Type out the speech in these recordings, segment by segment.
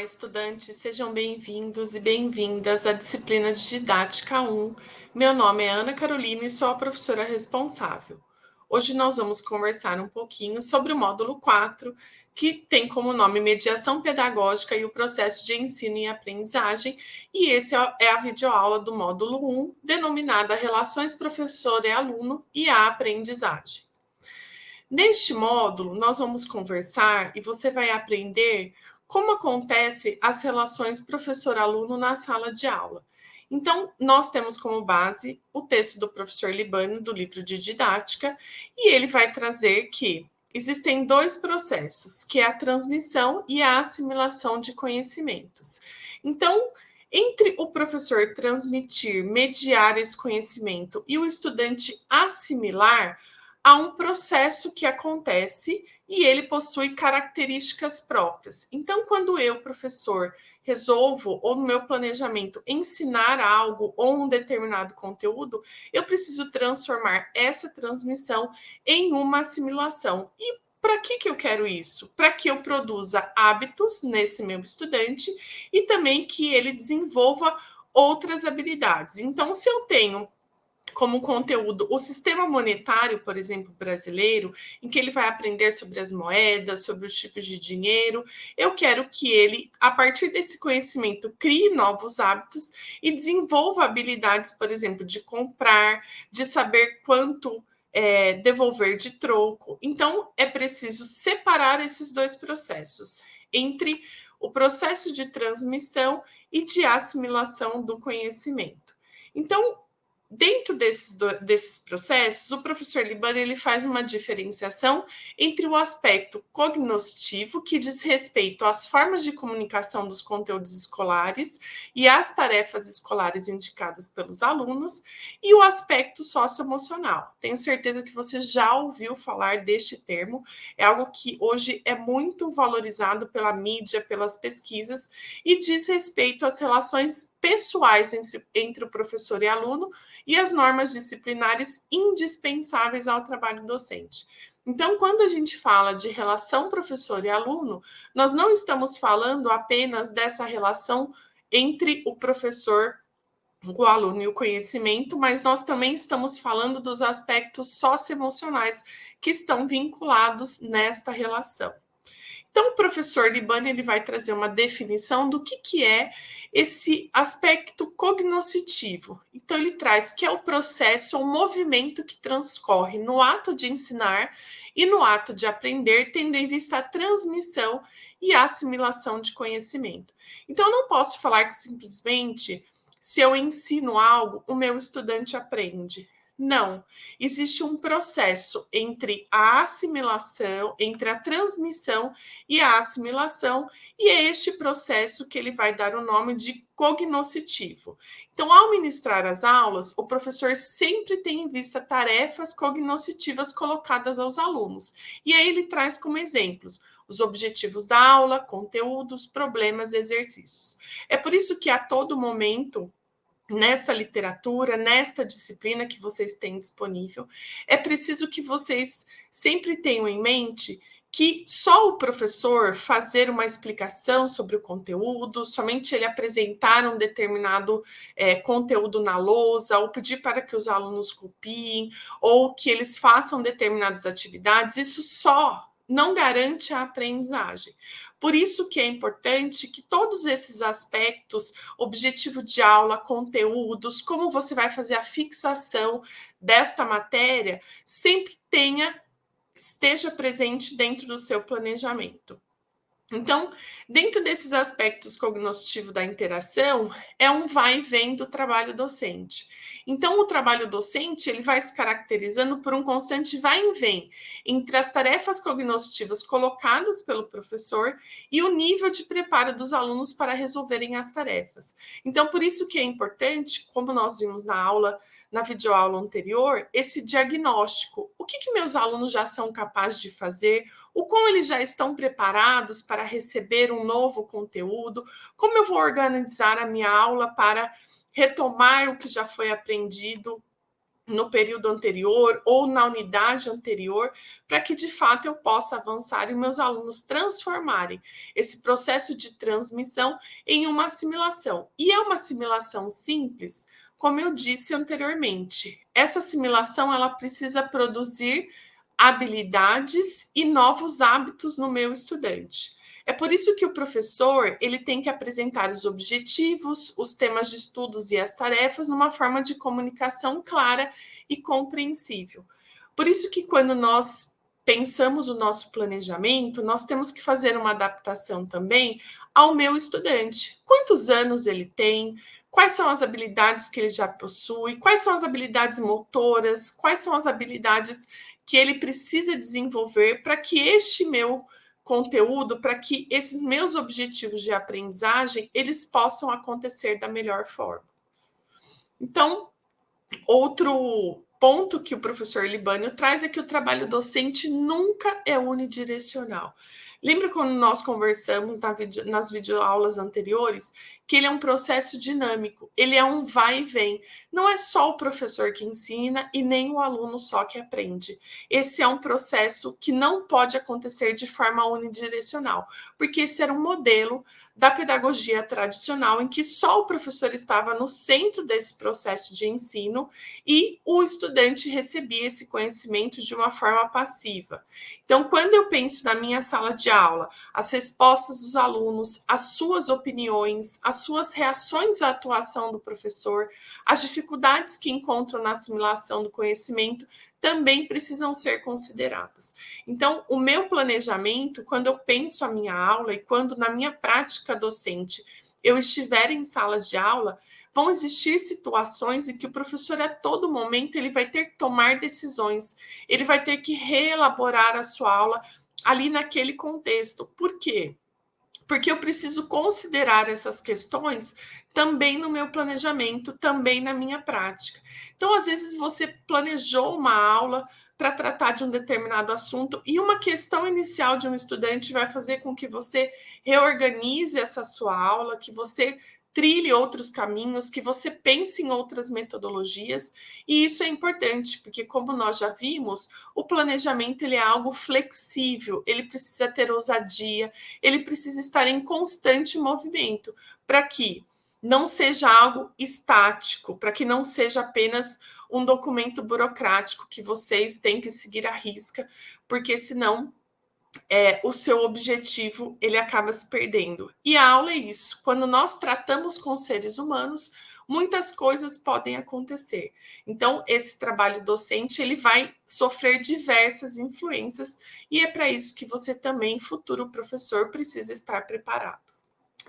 Olá, estudantes, sejam bem-vindos e bem-vindas à disciplina de Didática 1. Meu nome é Ana Carolina e sou a professora responsável. Hoje nós vamos conversar um pouquinho sobre o módulo 4, que tem como nome Mediação Pedagógica e o Processo de Ensino e Aprendizagem, e esse é a videoaula do módulo 1, denominada Relações Professor e Aluno e a Aprendizagem. Neste módulo, nós vamos conversar e você vai aprender como acontece as relações professor-aluno na sala de aula. Então, nós temos como base o texto do professor Libânio, do livro de didática, e ele vai trazer que existem dois processos, que é a transmissão e a assimilação de conhecimentos. Então, entre o professor transmitir, mediar esse conhecimento e o estudante assimilar, há um processo que acontece e ele possui características próprias. Então, quando eu, professor, resolvo, ou no meu planejamento, ensinar algo ou um determinado conteúdo, eu preciso transformar essa transmissão em uma assimilação. E para que eu quero isso? Para que eu produza hábitos nesse meu estudante e também que ele desenvolva outras habilidades. Então, se eu tenho como conteúdo o sistema monetário, por exemplo, brasileiro, em que ele vai aprender sobre as moedas, sobre os tipos de dinheiro. Eu quero que ele, a partir desse conhecimento, crie novos hábitos e desenvolva habilidades, por exemplo, de comprar, de saber quanto devolver de troco. Então, é preciso separar esses dois processos, entre o processo de transmissão e de assimilação do conhecimento. Então, dentro desses processos, o professor Libânio ele faz uma diferenciação entre o aspecto cognoscitivo, que diz respeito às formas de comunicação dos conteúdos escolares e às tarefas escolares indicadas pelos alunos, e o aspecto socioemocional. Tenho certeza que você já ouviu falar deste termo, é algo que hoje é muito valorizado pela mídia, pelas pesquisas, e diz respeito às relações pessoais entre o professor e aluno, e as normas disciplinares indispensáveis ao trabalho docente. Então, quando a gente fala de relação professor e aluno, nós não estamos falando apenas dessa relação entre o professor, o aluno e o conhecimento, mas nós também estamos falando dos aspectos socioemocionais que estão vinculados nesta relação. Então, o professor Libânio ele vai trazer uma definição do que é esse aspecto cognoscitivo. Então, ele traz que é o processo, o movimento que transcorre no ato de ensinar e no ato de aprender, tendo em vista a transmissão e a assimilação de conhecimento. Então, eu não posso falar que simplesmente, se eu ensino algo, o meu estudante aprende. Não, existe um processo entre a assimilação, entre a transmissão e a assimilação, e é este processo que ele vai dar o nome de cognoscitivo. Então, ao ministrar as aulas, o professor sempre tem em vista tarefas cognoscitivas colocadas aos alunos, e aí ele traz como exemplos os objetivos da aula, conteúdos, problemas, exercícios. É por isso que a todo momento, nessa literatura, nesta disciplina que vocês têm disponível, é preciso que vocês sempre tenham em mente que só o professor fazer uma explicação sobre o conteúdo, somente ele apresentar um determinado conteúdo na lousa, ou pedir para que os alunos copiem, ou que eles façam determinadas atividades, isso só não garante a aprendizagem. Por isso que é importante que todos esses aspectos, objetivo de aula, conteúdos, como você vai fazer a fixação desta matéria, sempre esteja presente dentro do seu planejamento. Então, dentro desses aspectos cognitivos da interação, é um vai e vem do trabalho docente. Então, o trabalho docente ele vai se caracterizando por um constante vai e vem entre as tarefas cognitivas colocadas pelo professor e o nível de preparo dos alunos para resolverem as tarefas. Então, por isso que é importante, como nós vimos na aula, na videoaula anterior, esse diagnóstico. O que meus alunos já são capazes de fazer? O como eles já estão preparados para receber um novo conteúdo? Como eu vou organizar a minha aula para retomar o que já foi aprendido no período anterior ou na unidade anterior, para que de fato eu possa avançar e meus alunos transformarem esse processo de transmissão em uma assimilação. E é uma assimilação simples, como eu disse anteriormente. Essa assimilação ela precisa produzir habilidades e novos hábitos no meu estudante. É por isso que o professor ele tem que apresentar os objetivos, os temas de estudos e as tarefas numa forma de comunicação clara e compreensível. Por isso que quando nós pensamos o nosso planejamento, nós temos que fazer uma adaptação também ao meu estudante. Quantos anos ele tem? Quais são as habilidades que ele já possui? Quais são as habilidades motoras? Quais são as habilidades que ele precisa desenvolver para que este meu conteúdo, para que esses meus objetivos de aprendizagem, eles possam acontecer da melhor forma. Então, outro ponto que o professor Libânio traz é que o trabalho docente nunca é unidirecional. Lembra quando nós conversamos nas videoaulas anteriores que ele é um processo dinâmico, ele é um vai e vem. Não é só o professor que ensina e nem o aluno só que aprende. Esse é um processo que não pode acontecer de forma unidirecional, porque esse era um modelo da pedagogia tradicional em que só o professor estava no centro desse processo de ensino e o estudante recebia esse conhecimento de uma forma passiva. Então, quando eu penso na minha sala de aula, as respostas dos alunos, as suas opiniões, as suas reações à atuação do professor, as dificuldades que encontram na assimilação do conhecimento, também precisam ser consideradas. Então, o meu planejamento, quando eu penso a minha aula e quando na minha prática docente eu estiver em sala de aula, vão existir situações em que o professor a todo momento ele vai ter que tomar decisões, ele vai ter que reelaborar a sua aula ali naquele contexto. Por quê? Porque eu preciso considerar essas questões também no meu planejamento, também na minha prática. Então, às vezes, você planejou uma aula para tratar de um determinado assunto e uma questão inicial de um estudante vai fazer com que você reorganize essa sua aula, que você trilhe outros caminhos, que você pense em outras metodologias, e isso é importante, porque como nós já vimos, o planejamento ele é algo flexível, ele precisa ter ousadia, ele precisa estar em constante movimento, para que não seja algo estático, para que não seja apenas um documento burocrático que vocês têm que seguir à risca, porque senão o seu objetivo ele acaba se perdendo. E a aula é isso. Quando nós tratamos com seres humanos, muitas coisas podem acontecer. Então, esse trabalho docente ele vai sofrer diversas influências e é para isso que você também, futuro professor, precisa estar preparado.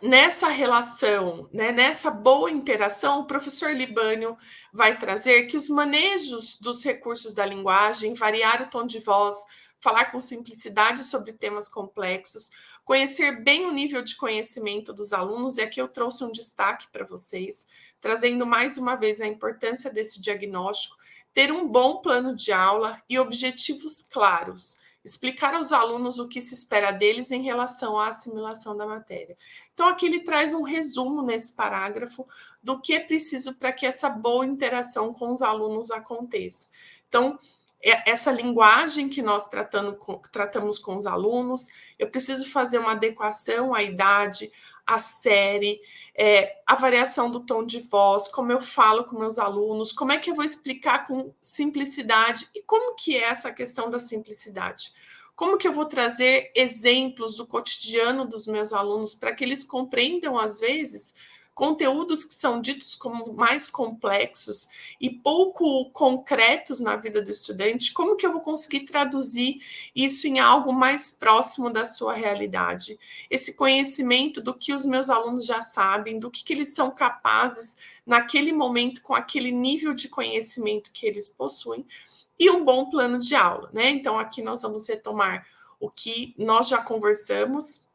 Nessa relação, né, nessa boa interação, o professor Libânio vai trazer que os manejos dos recursos da linguagem, variar o tom de voz, falar com simplicidade sobre temas complexos, conhecer bem o nível de conhecimento dos alunos, e aqui eu trouxe um destaque para vocês, trazendo mais uma vez a importância desse diagnóstico, ter um bom plano de aula e objetivos claros, explicar aos alunos o que se espera deles em relação à assimilação da matéria. Então, aqui ele traz um resumo nesse parágrafo do que é preciso para que essa boa interação com os alunos aconteça. Então, essa linguagem que nós tratamos com os alunos, eu preciso fazer uma adequação à idade, à série, a variação do tom de voz, como eu falo com meus alunos, como é que eu vou explicar com simplicidade e como que é essa questão da simplicidade. Como que eu vou trazer exemplos do cotidiano dos meus alunos para que eles compreendam, às vezes, conteúdos que são ditos como mais complexos e pouco concretos na vida do estudante, como que eu vou conseguir traduzir isso em algo mais próximo da sua realidade? Esse conhecimento do que os meus alunos já sabem, do que eles são capazes naquele momento, com aquele nível de conhecimento que eles possuem, e um bom plano de aula, né? Então, aqui nós vamos retomar o que nós já conversamos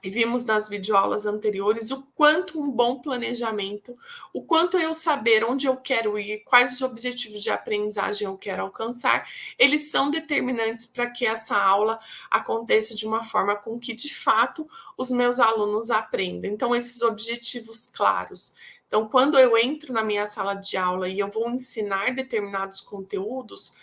e vimos nas videoaulas anteriores, o quanto um bom planejamento, o quanto eu saber onde eu quero ir, quais os objetivos de aprendizagem eu quero alcançar, eles são determinantes para que essa aula aconteça de uma forma com que, de fato, os meus alunos aprendam. Então, esses objetivos claros. Então, quando eu entro na minha sala de aula e eu vou ensinar determinados conteúdos,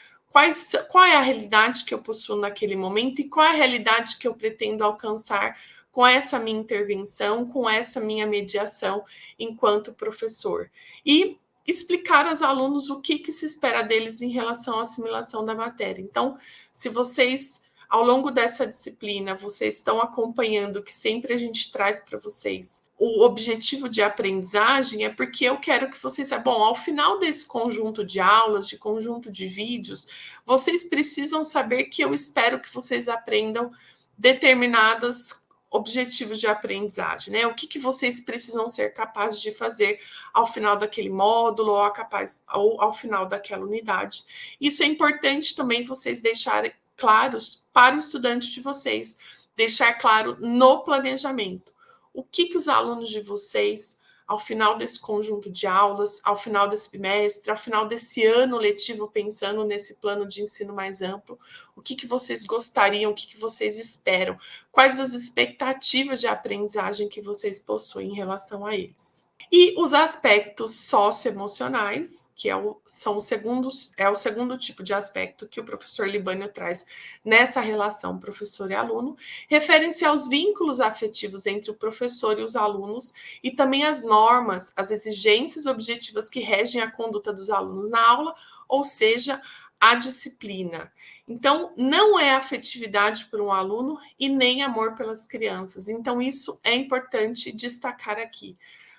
qual é a realidade que eu possuo naquele momento e qual é a realidade que eu pretendo alcançar com essa minha intervenção, com essa minha mediação enquanto professor. E explicar aos alunos o que se espera deles em relação à assimilação da matéria. Então, se vocês, ao longo dessa disciplina, vocês estão acompanhando que sempre a gente traz para vocês o objetivo de aprendizagem, é porque eu quero que vocês bom, ao final desse conjunto de aulas, de conjunto de vídeos, vocês precisam saber que eu espero que vocês aprendam determinados objetivos de aprendizagem, né? O que vocês precisam ser capazes de fazer ao final daquele módulo ou ao final daquela unidade. Isso é importante também vocês deixarem claros para o estudante de vocês, deixar claro no planejamento. O que os alunos de vocês, ao final desse conjunto de aulas, ao final desse bimestre, ao final desse ano letivo, pensando nesse plano de ensino mais amplo, o que vocês gostariam, o que vocês esperam, quais as expectativas de aprendizagem que vocês possuem em relação a eles. E os aspectos socioemocionais, que é o segundo tipo de aspecto que o professor Libânio traz nessa relação professor e aluno, referem-se aos vínculos afetivos entre o professor e os alunos e também as normas, as exigências objetivas que regem a conduta dos alunos na aula, ou seja, a disciplina. Então, não é afetividade por um aluno e nem amor pelas crianças. Então, isso é importante destacar aqui.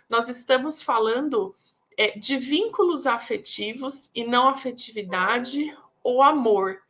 Nós estamos falando de vínculos afetivos e não afetividade ou amor,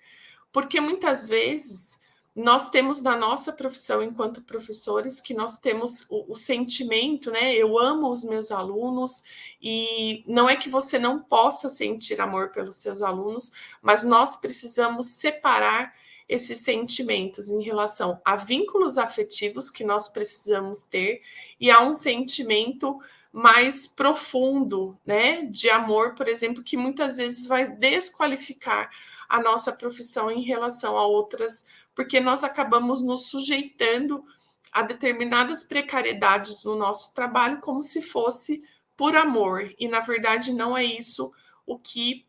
porque muitas vezes nós temos na nossa profissão enquanto professores que nós temos o sentimento, né? Eu amo os meus alunos e não é que você não possa sentir amor pelos seus alunos, mas nós precisamos separar esses sentimentos em relação a vínculos afetivos que nós precisamos ter e a um sentimento mais profundo, né, de amor, por exemplo, que muitas vezes vai desqualificar a nossa profissão em relação a outras, porque nós acabamos nos sujeitando a determinadas precariedades no nosso trabalho como se fosse por amor, e na verdade não é isso o que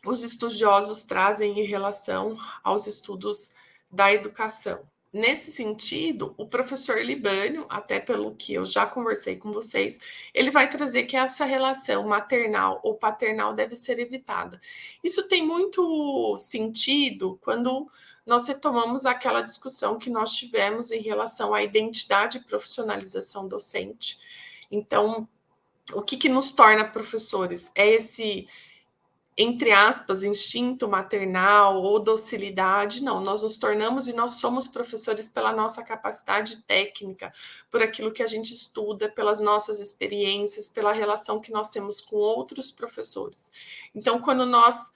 os estudiosos trazem em relação aos estudos da educação. Nesse sentido, o professor Libânio, até pelo que eu já conversei com vocês, ele vai trazer que essa relação maternal ou paternal deve ser evitada. Isso tem muito sentido quando nós retomamos aquela discussão que nós tivemos em relação à identidade e profissionalização docente. Então, o que nos torna professores? É esse, entre aspas, instinto maternal ou docilidade? Não, nós nos tornamos e nós somos professores pela nossa capacidade técnica, por aquilo que a gente estuda, pelas nossas experiências, pela relação que nós temos com outros professores. Então, quando nós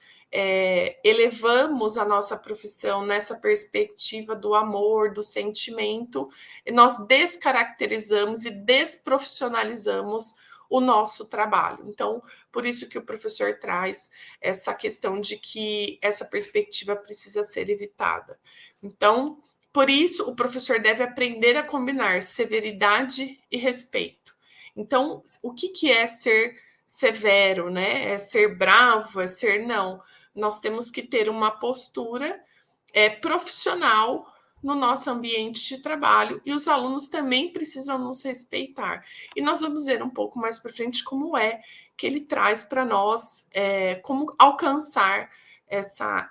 elevamos a nossa profissão nessa perspectiva do amor, do sentimento, nós descaracterizamos e desprofissionalizamos o nosso trabalho. Então, por isso que o professor traz essa questão de que essa perspectiva precisa ser evitada. Então, por isso, o professor deve aprender a combinar severidade e respeito. Então, o que é ser severo, né? É ser bravo, é ser não. Nós temos que ter uma postura profissional no nosso ambiente de trabalho e os alunos também precisam nos respeitar. E nós vamos ver um pouco mais para frente como é que ele traz para nós como alcançar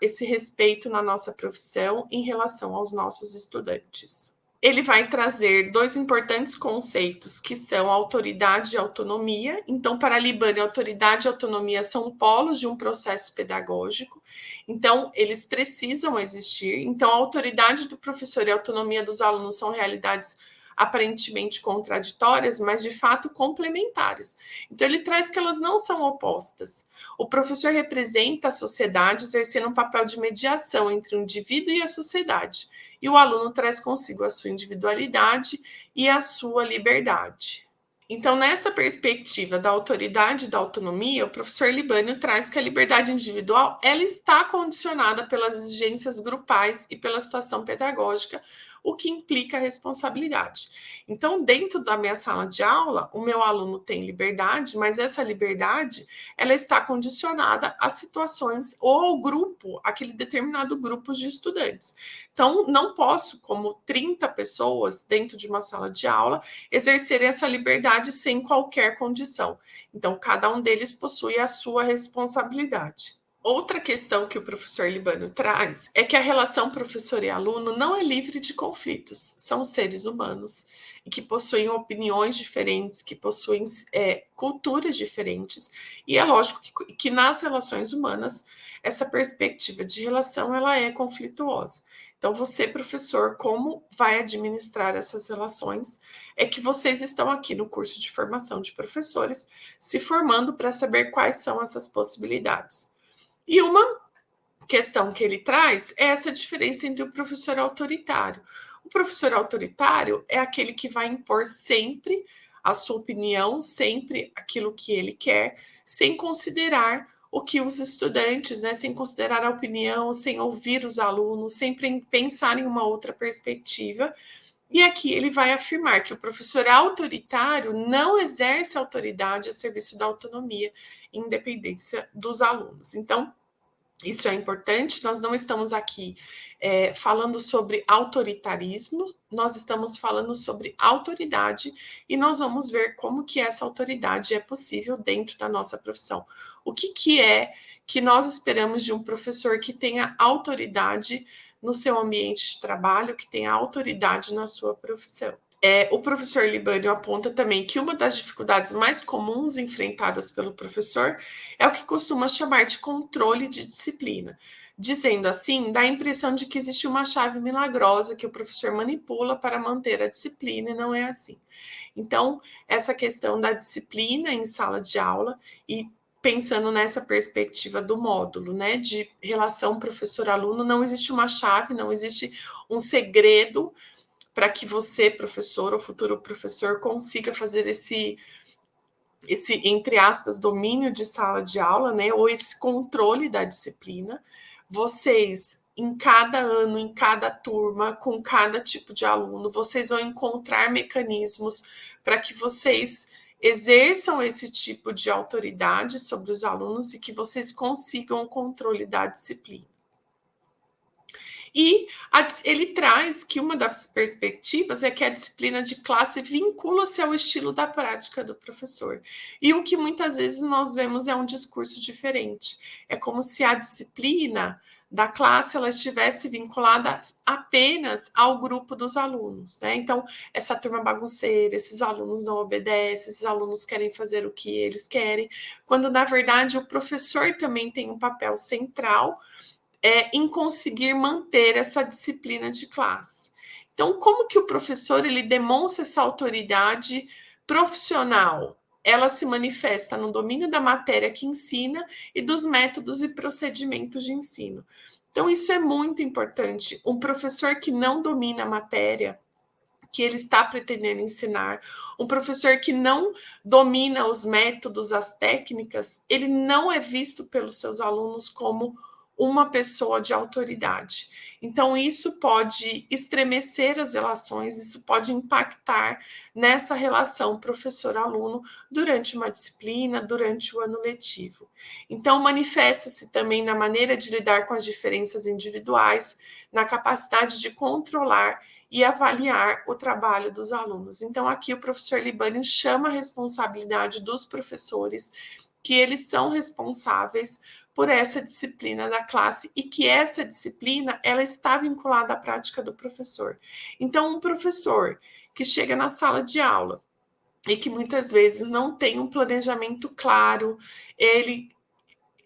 esse respeito na nossa profissão em relação aos nossos estudantes. Ele vai trazer dois importantes conceitos, que são autoridade e autonomia. Então, para Libânio, autoridade e autonomia são polos de um processo pedagógico. Então, eles precisam existir. Então, a autoridade do professor e a autonomia dos alunos são realidades aparentemente contraditórias, mas de fato complementares. Então, ele traz que elas não são opostas. O professor representa a sociedade, exercendo um papel de mediação entre o indivíduo e a sociedade. E o aluno traz consigo a sua individualidade e a sua liberdade. Então, nessa perspectiva da autoridade e da autonomia, o professor Libânio traz que a liberdade individual ela está condicionada pelas exigências grupais e pela situação pedagógica, o que implica a responsabilidade. Então, dentro da minha sala de aula, o meu aluno tem liberdade, mas essa liberdade ela está condicionada a situações ou ao grupo, aquele determinado grupo de estudantes. Então, não posso, como 30 pessoas dentro de uma sala de aula, exercer essa liberdade sem qualquer condição. Então, cada um deles possui a sua responsabilidade. Outra questão que o professor Libânio traz é que a relação professor e aluno não é livre de conflitos. São seres humanos e que possuem opiniões diferentes, que possuem culturas diferentes. E é lógico que nas relações humanas, essa perspectiva de relação ela é conflituosa. Então, você, professor, como vai administrar essas relações? É que vocês estão aqui no curso de formação de professores, se formando para saber quais são essas possibilidades. E uma questão que ele traz é essa diferença entre o professor autoritário. O professor autoritário é aquele que vai impor sempre a sua opinião, sempre aquilo que ele quer, sem considerar o que os estudantes, né, sem considerar a opinião, sem ouvir os alunos, sempre pensar em uma outra perspectiva. E aqui ele vai afirmar que o professor autoritário não exerce autoridade a serviço da autonomia e independência dos alunos. Então, isso é importante, nós não estamos aqui falando sobre autoritarismo, nós estamos falando sobre autoridade e nós vamos ver como que essa autoridade é possível dentro da nossa profissão. O que é que nós esperamos de um professor que tenha autoridade no seu ambiente de trabalho, que tenha autoridade na sua profissão? O professor Libânio aponta também que uma das dificuldades mais comuns enfrentadas pelo professor é o que costuma chamar de controle de disciplina. Dizendo assim, dá a impressão de que existe uma chave milagrosa que o professor manipula para manter a disciplina, e não é assim. Então, essa questão da disciplina em sala de aula e pensando nessa perspectiva do módulo, né, de relação professor-aluno, não existe uma chave, não existe um segredo para que você, professor ou futuro professor, consiga fazer esse, entre aspas, domínio de sala de aula, né, ou esse controle da disciplina. Vocês, em cada ano, em cada turma, com cada tipo de aluno, vocês vão encontrar mecanismos para que vocês exerçam esse tipo de autoridade sobre os alunos e que vocês consigam o controle da disciplina. E ele traz que uma das perspectivas é que a disciplina de classe vincula-se ao estilo da prática do professor. E o que muitas vezes nós vemos é um discurso diferente. É como se a disciplina da classe ela estivesse vinculada apenas ao grupo dos alunos, né? Então, essa turma bagunceira, esses alunos não obedecem, esses alunos querem fazer o que eles querem, quando na verdade o professor também tem um papel central em conseguir manter essa disciplina de classe. Então, como que o professor ele demonstra essa autoridade profissional? Ela se manifesta no domínio da matéria que ensina e dos métodos e procedimentos de ensino. Então, isso é muito importante. Um professor que não domina a matéria que ele está pretendendo ensinar, um professor que não domina os métodos, as técnicas, ele não é visto pelos seus alunos como uma pessoa de autoridade. Então, isso pode estremecer as relações, isso pode impactar nessa relação professor-aluno durante uma disciplina, durante o ano letivo. Então, manifesta-se também na maneira de lidar com as diferenças individuais, na capacidade de controlar e avaliar o trabalho dos alunos. Então, aqui o professor Libânio chama a responsabilidade dos professores, que eles são responsáveis por essa disciplina da classe e que essa disciplina ela está vinculada à prática do professor. Então, um professor que chega na sala de aula e que muitas vezes não tem um planejamento claro, ele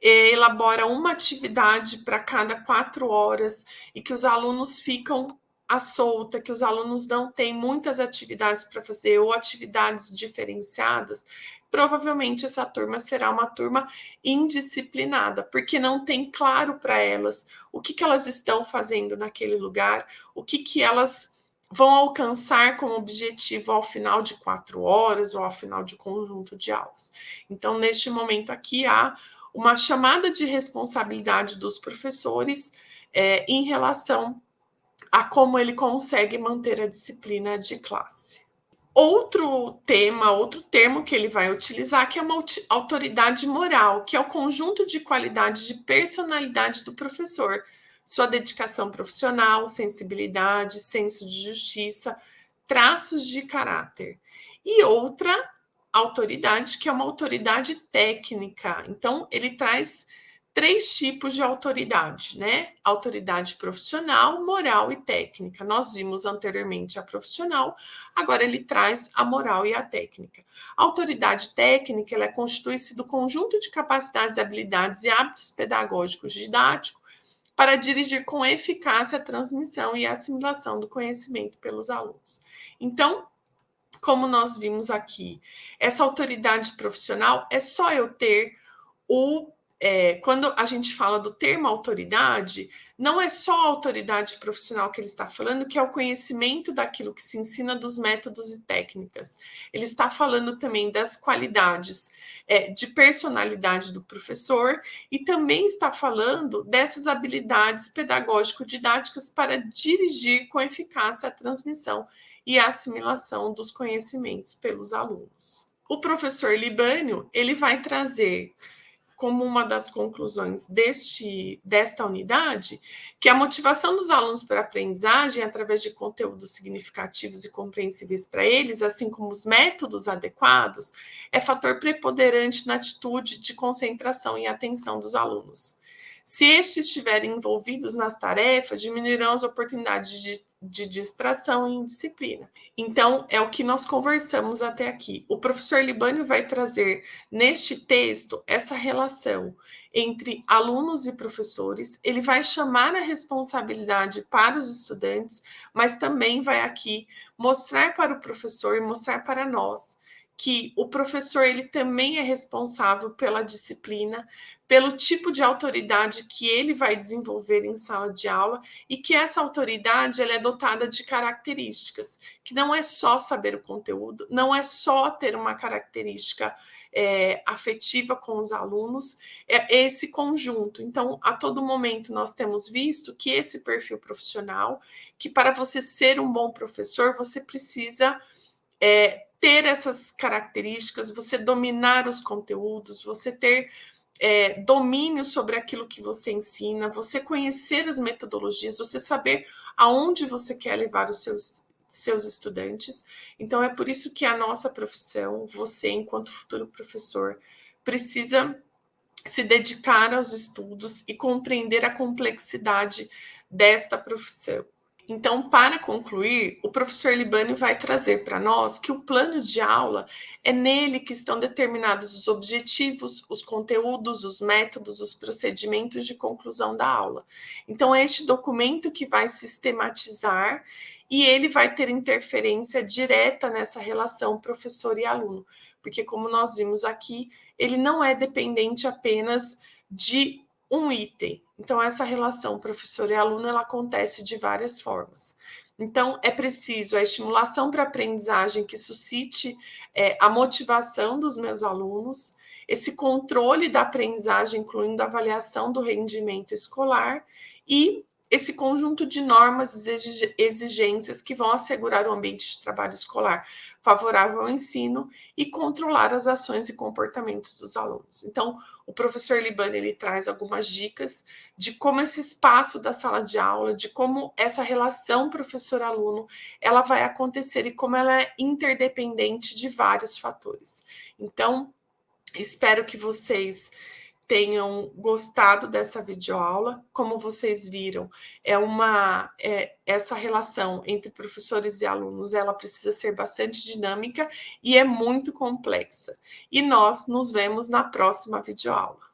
elabora uma atividade para cada 4 horas e que os alunos ficam à solta, que os alunos não têm muitas atividades para fazer ou atividades diferenciadas, provavelmente essa turma será uma turma indisciplinada, porque não tem claro para elas o que elas estão fazendo naquele lugar, o que elas vão alcançar como objetivo ao final de 4 horas ou ao final de conjunto de aulas. Então, neste momento aqui, há uma chamada de responsabilidade dos professores em relação a como ele consegue manter a disciplina de classe. Outro termo que ele vai utilizar, que é uma autoridade moral, que é o conjunto de qualidades de personalidade do professor, sua dedicação profissional, sensibilidade, senso de justiça, traços de caráter. E outra autoridade, que é uma autoridade técnica. Então, ele traz 3 tipos de autoridade, né? Autoridade profissional, moral e técnica. Nós vimos anteriormente a profissional, agora ele traz a moral e a técnica. A autoridade técnica, ela constitui-se do conjunto de capacidades, habilidades e hábitos pedagógicos didáticos para dirigir com eficácia a transmissão e a assimilação do conhecimento pelos alunos. Então, como nós vimos aqui, essa autoridade profissional é só eu ter quando a gente fala do termo autoridade, não é só a autoridade profissional que ele está falando, que é o conhecimento daquilo que se ensina, dos métodos e técnicas. Ele está falando também das qualidades de personalidade do professor e também está falando dessas habilidades pedagógico-didáticas para dirigir com eficácia a transmissão e a assimilação dos conhecimentos pelos alunos. O professor Libânio, ele vai trazer como uma das conclusões desta unidade, que a motivação dos alunos para a aprendizagem, através de conteúdos significativos e compreensíveis para eles, assim como os métodos adequados, é fator preponderante na atitude de concentração e atenção dos alunos. Se estes estiverem envolvidos nas tarefas, diminuirão as oportunidades de distração e indisciplina. Então, é o que nós conversamos até aqui. O professor Libânio vai trazer neste texto essa relação entre alunos e professores. Ele vai chamar a responsabilidade para os estudantes, mas também vai aqui mostrar para o professor e mostrar para nós que o professor ele também é responsável pela disciplina, pelo tipo de autoridade que ele vai desenvolver em sala de aula e que essa autoridade ela é dotada de características, que não é só saber o conteúdo, não é só ter uma característica afetiva com os alunos, é esse conjunto. Então, a todo momento nós temos visto que esse perfil profissional, que para você ser um bom professor, você precisa ter essas características, você dominar os conteúdos, você ter domínio sobre aquilo que você ensina, você conhecer as metodologias, você saber aonde você quer levar os seus estudantes. Então, é por isso que a nossa profissão, você, enquanto futuro professor, precisa se dedicar aos estudos e compreender a complexidade desta profissão. Então, para concluir, o professor Libânio vai trazer para nós que o plano de aula é nele que estão determinados os objetivos, os conteúdos, os métodos, os procedimentos de conclusão da aula. Então, é este documento que vai sistematizar e ele vai ter interferência direta nessa relação professor e aluno, porque, como nós vimos aqui, ele não é dependente apenas de um item. Então, essa relação professor e aluno, ela acontece de várias formas. Então, é preciso a estimulação para a aprendizagem que suscite a motivação dos meus alunos, esse controle da aprendizagem, incluindo a avaliação do rendimento escolar e esse conjunto de normas e exigências que vão assegurar um ambiente de trabalho escolar favorável ao ensino e controlar as ações e comportamentos dos alunos. Então, o professor Libânio ele traz algumas dicas de como esse espaço da sala de aula, de como essa relação professor-aluno, ela vai acontecer e como ela é interdependente de vários fatores. Então, espero que vocês tenham gostado dessa videoaula. Como vocês viram, essa relação entre professores e alunos, ela precisa ser bastante dinâmica e é muito complexa. E nós nos vemos na próxima videoaula.